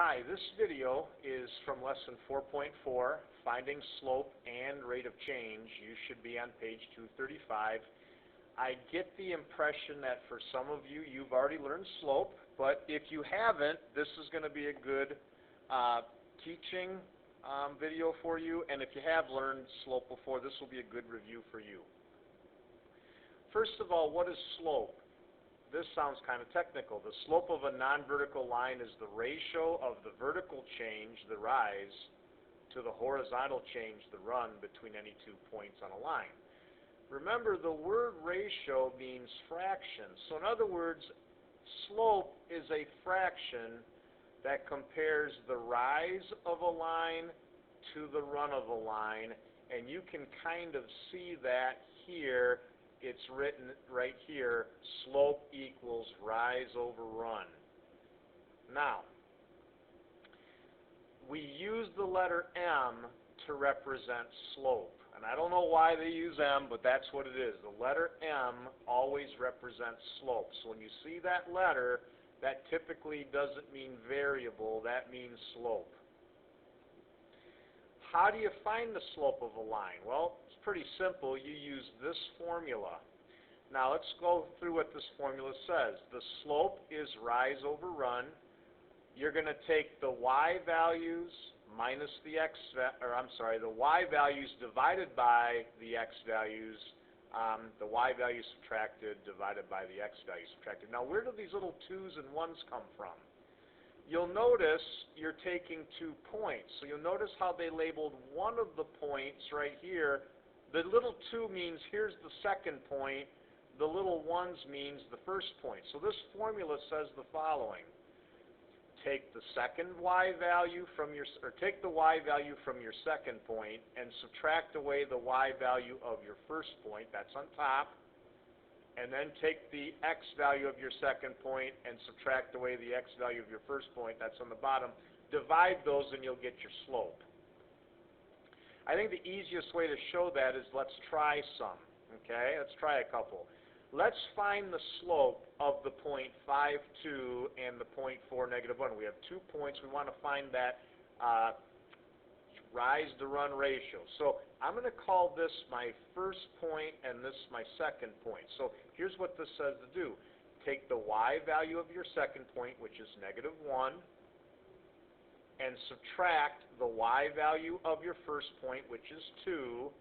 Hi, this video is from lesson 4.4, Finding Slope and Rate of Change. You should be on page 235. I get the impression that for some of you, you've already learned slope, but if you haven't, this is going to be a good teaching video for you, and if you have learned slope before, this will be a good review for you. First of all, what is slope? This sounds kind of technical. The slope of a non-vertical line is the ratio of the vertical change, the rise, to the horizontal change, the run, between any 2 points on a line. Remember, the word ratio means fraction. So in other words, slope is a fraction that compares the rise of a line to the run of a line, and you can kind of see that here. It's written right here, slope equals rise over run. Now, we use the letter M to represent slope. And I don't know why they use M, but that's what it is. The letter M always represents slope. So when you see that letter, that typically doesn't mean variable, that means slope. How do you find the slope of a line? Well, it's pretty simple. You use this formula. Now let's go through what this formula says. The slope is rise over run. You're going to take the y values minus the the y values divided by the x values, the y values subtracted divided by the x values subtracted. Now where do these little 2's and 1's come from? You'll notice you're taking 2 points. So you'll notice how they labeled one of the points right here. The little 2 means here's the second point. The little 1's means the first point. So this formula says the following. Take the second y value from your, or take the y value from your second point and subtract away the y value of your first point. That's on top. And then take the x value of your second point and subtract away the x value of your first point. That's on the bottom. Divide those and you'll get your slope. I think the easiest way to show that is let's try some. Okay, let's try a couple. Let's find the slope of the point 5,2 and the point 4, -1. We have 2 points. We want to find that rise to run ratio. So I'm going to call this my first point and this my second point. So here's what this says to do. Take the y value of your second point, which is -1, and subtract the y value of your first point, which is 2,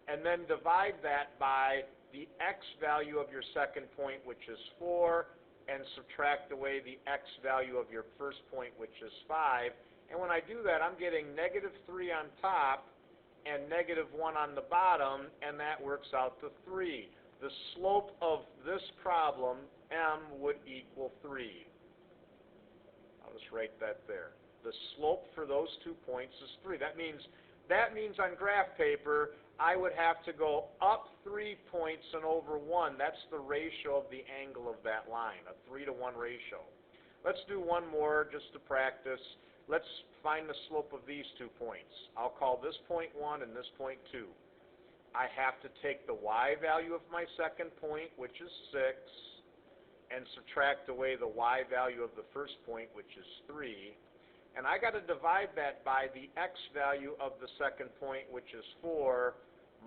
and then divide that by the x value of your second point, which is 4, and subtract away the x value of your first point, which is 5. And when I do that, I'm getting -3 on top and -1 on the bottom, and that works out to 3. The slope of this problem, M, would equal 3. I'll just write that there. The slope for those 2 points is 3. That means on graph paper, I would have to go up 3 points and over 1. That's the ratio of the angle of that line, a 3-to-1 ratio. Let's do one more just to practice. Let's find the slope of these 2 points. I'll call this point 1 and this point 2. I have to take the y value of my second point, which is 6, and subtract away the y value of the first point, which is 3. And I got to divide that by the x value of the second point, which is 4,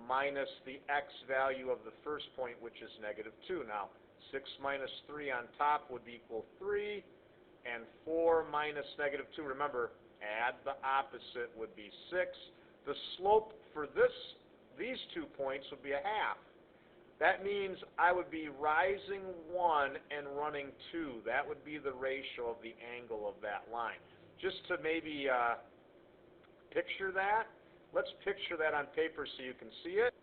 minus the x value of the first point, which is -2. Now, 6 minus 3 on top would equal 3. And 4 minus -2, remember, add the opposite, would be 6. The slope for these 2 points would be 1/2. That means I would be rising 1 and running 2. That would be the ratio of the angle of that line. Just to maybe picture that, let's picture that on paper so you can see it.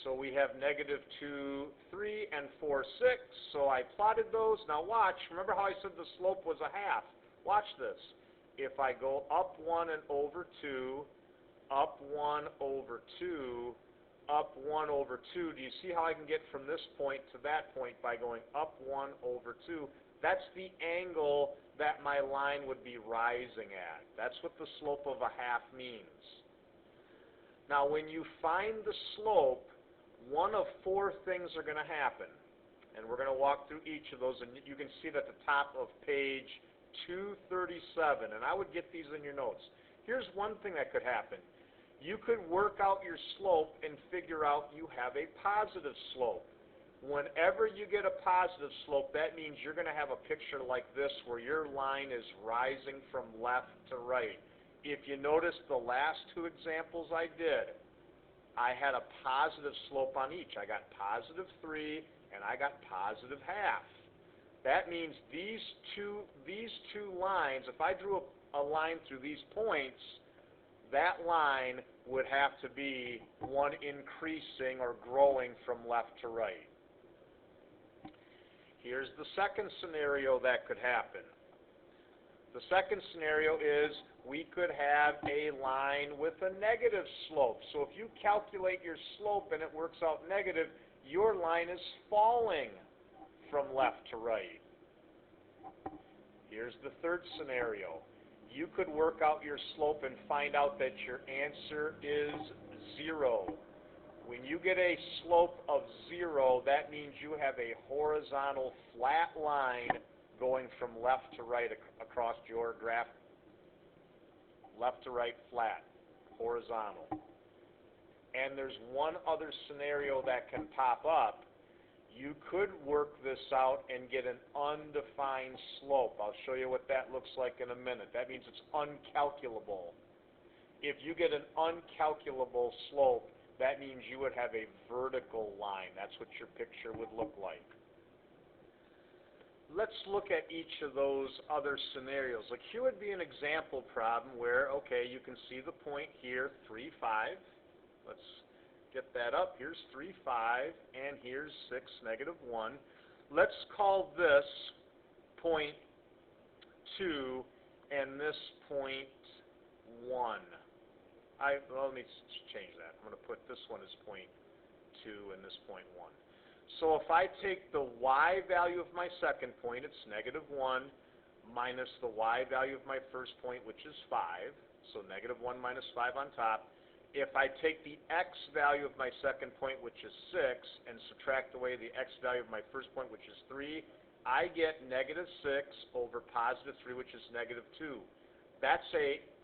So we have -2, 3, and 4, 6. So I plotted those. Now watch. Remember how I said the slope was 1/2? Watch this. If I go up 1 and over 2, up 1 over 2, up 1 over 2, do you see how I can get from this point to that point by going up 1 over 2? That's the angle that my line would be rising at. That's what the slope of 1/2 means. Now when you find the slope, one of 4 things are going to happen. And we're going to walk through each of those, and you can see it at the top of page 237, and I would get these in your notes. Here's one thing that could happen. You could work out your slope and figure out you have a positive slope. Whenever you get a positive slope, that means you're going to have a picture like this where your line is rising from left to right. If you notice the last two examples I did, I had a positive slope on each. I got positive 3 and I got positive half. That means these two lines, if I drew a line through these points, that line would have to be one increasing or growing from left to right. Here's the second scenario that could happen. The second scenario is we could have a line with a negative slope. So if you calculate your slope and it works out negative, your line is falling from left to right. Here's the third scenario. You could work out your slope and find out that your answer is 0. When you get a slope of 0, that means you have a horizontal flat line going from left to right across your graph. Left to right flat, horizontal. And there's one other scenario that can pop up. You could work this out and get an undefined slope. I'll show you what that looks like in a minute. That means it's uncalculable. If you get an uncalculable slope, that means you would have a vertical line. That's what your picture would look like. Let's look at each of those other scenarios. Like here would be an example problem where, okay, you can see the point here, 3, 5. Let's get that up. Here's 3, 5, and here's 6, negative 1. Let's call this point 2 and this point 1. Well, let me change that. I'm going to put this one as point 2 and this point 1. So if I take the y value of my second point, it's negative 1, minus the y value of my first point, which is 5, so negative 1 minus 5 on top. If I take the x value of my second point, which is 6, and subtract away the x value of my first point, which is 3, I get negative 6 over positive 3, which is negative 2.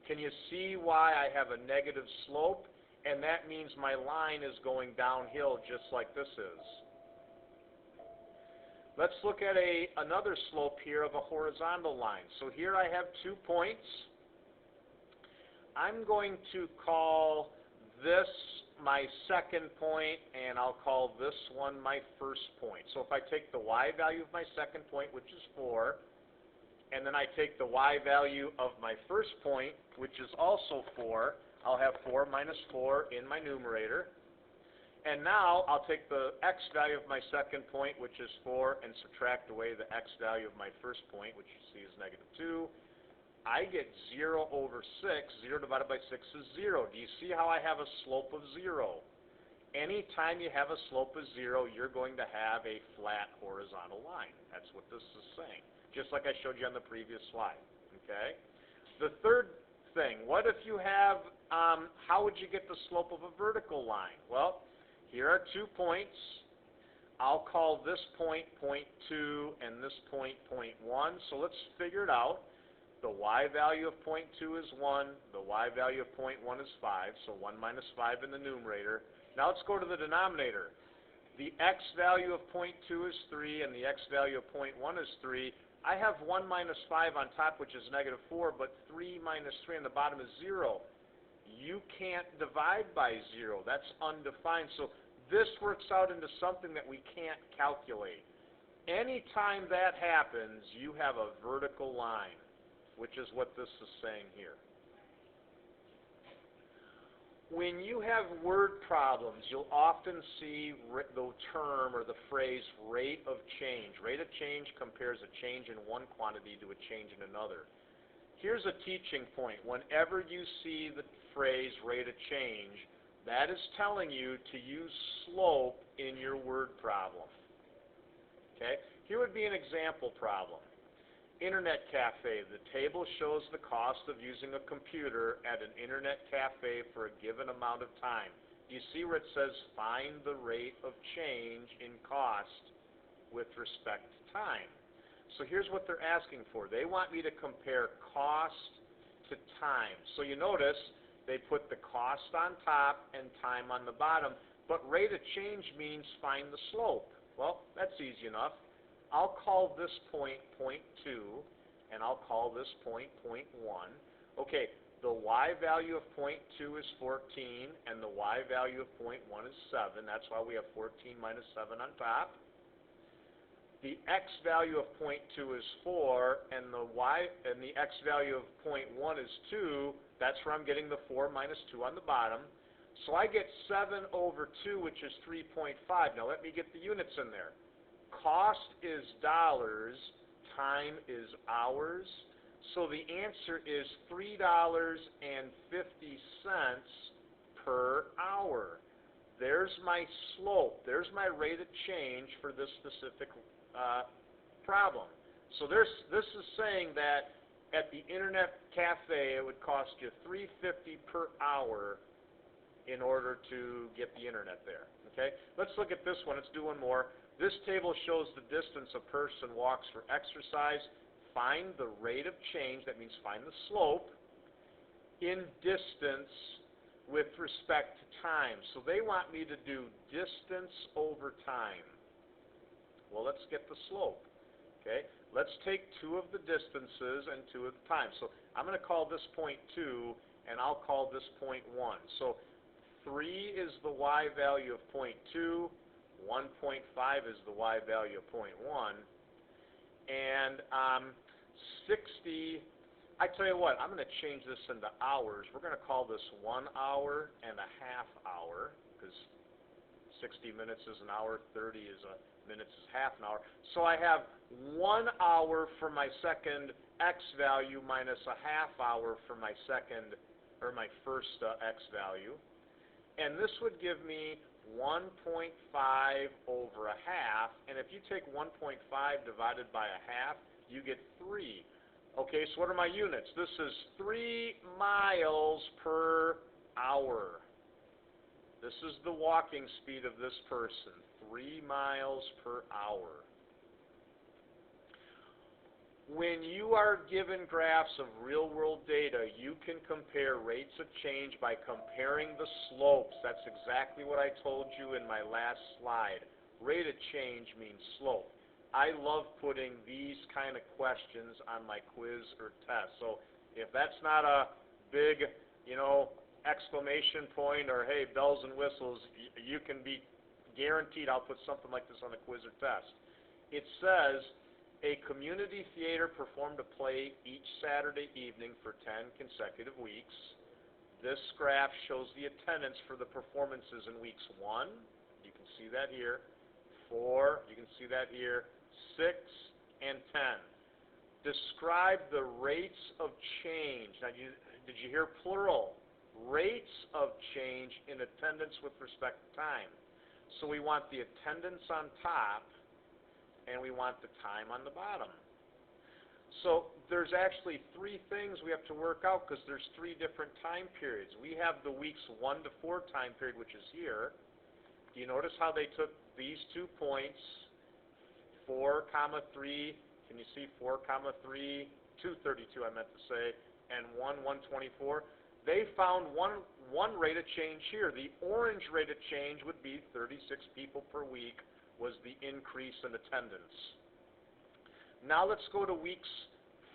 Can you see why I have a negative slope? And that means my line is going downhill just like this is. Let's look at another slope here of a horizontal line. So here I have 2 points. I'm going to call this my second point, and I'll call this one my first point. So if I take the y value of my second point, which is 4, and then I take the y value of my first point, which is also 4, I'll have 4 minus 4 in my numerator. And now I'll take the x value of my second point, which is 4, and subtract away the x value of my first point, which you see is negative 2. I get 0 over 6. 0 divided by 6 is 0. Do you see how I have a slope of 0? Anytime you have a slope of 0, you're going to have a flat horizontal line. That's what this is saying, just like I showed you on the previous slide. Okay? The third thing, what if you have, how would you get the slope of a vertical line? Well, here are 2 points. I'll call this point, point 2, and this point, point 1. So let's figure it out. The y value of point 2 is 1. The y value of point 1 is 5. So 1 minus 5 in the numerator. Now let's go to the denominator. The x value of point 2 is 3, and the x value of point 1 is 3. I have 1 minus 5 on top, which is negative 4, but 3 minus 3 on the bottom is 0. You can't divide by 0. That's undefined. So this works out into something that we can't calculate. Anytime that happens, you have a vertical line, which is what this is saying here. When you have word problems, you'll often see the term or the phrase rate of change. Rate of change compares a change in one quantity to a change in another. Here's a teaching point. Whenever you see the phrase rate of change, that is telling you to use slope in your word problem. Okay? Here would be an example problem. Internet cafe. The table shows the cost of using a computer at an internet cafe for a given amount of time. Do you see where it says find the rate of change in cost with respect to time? So here's what they're asking for. They want me to compare cost to time. So you notice they put the cost on top and time on the bottom, but rate of change means find the slope. Well, that's easy enough. I'll call this point point 2, and I'll call this point point 1. Okay, the y value of point 2 is 14, and the y value of point 1 is 7. That's why we have 14 minus 7 on top. The x value of point 2 is 4, and the x value of point 1 is 2. That's where I'm getting the 4 minus 2 on the bottom. So I get 7 over 2, which is 3.5. Now let me get the units in there. Cost is dollars, time is hours. So the answer is $3.50 per hour. There's my slope. There's my rate of change for this specific problem. So this is saying that at the internet cafe it would cost you $3.50 per hour in order to get the internet there. Okay? Let's look at this one. Let's do one more. This table shows the distance a person walks for exercise. Find the rate of change, that means find the slope, in distance with respect to time. So they want me to do distance over time. Well, let's get the slope. Okay, let's take 2 of the distances and 2 of the time. So I'm going to call this point 2, and I'll call this point 1. So 3 is the y value of point 2, 1.5 is the y value of point 1, and 60, I tell you what, I'm going to change this into hours. We're going to call this 1 hour and a half hour, because 60 minutes is an hour, 30 is a minutes is half an hour. So I have 1 hour for my second x value minus a half hour for my second, or my first x value. And this would give me 1.5 over a half. And if you take 1.5 divided by a half, you get 3. Okay, so what are my units? This is 3 miles per hour. This is the walking speed of this person, 3 miles per hour. When you are given graphs of real-world data, you can compare rates of change by comparing the slopes. That's exactly what I told you in my last slide. Rate of change means slope. I love putting these kind of questions on my quiz or test. So if that's not a big, exclamation point or, hey, bells and whistles, you can be guaranteed I'll put something like this on a quiz or test. It says, a community theater performed a play each Saturday evening for 10 consecutive weeks. This graph shows the attendance for the performances in weeks 1, you can see that here, 4, you can see that here, 6, and 10. Describe the rates of change. Now, did you hear plural? Rates of change in attendance with respect to time. So we want the attendance on top, and we want the time on the bottom. So there's actually 3 things we have to work out because there's 3 different time periods. We have the weeks 1 to 4 time period, which is here. Do you notice how they took these 2 points, 4, 3, can you see 4, 3, 232 I meant to say, and 1, 124? They found one rate of change here. The orange rate of change would be 36 people per week was the increase in attendance. Now let's go to weeks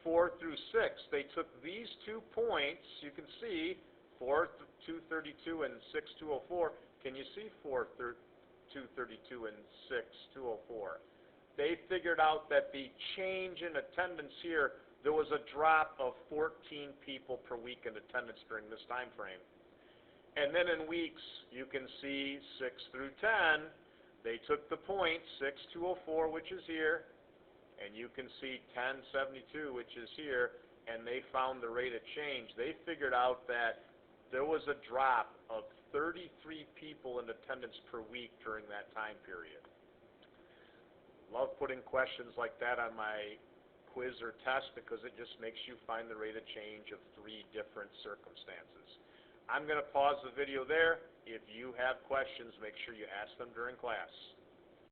4 through 6. They took these 2 points. You can see 4, 232 and 6, 204. Can you see 4, 232 and 6, 204? They figured out that the change in attendance here, there was a drop of 14 people per week in attendance during this time frame. And then in weeks, you can see 6 through 10, they took the point, 6204, which is here, and you can see 1072, which is here, and they found the rate of change. They figured out that there was a drop of 33 people in attendance per week during that time period. Love putting questions like that on my quiz or test because it just makes you find the rate of change of 3 different circumstances. I'm going to pause the video there. If you have questions, make sure you ask them during class.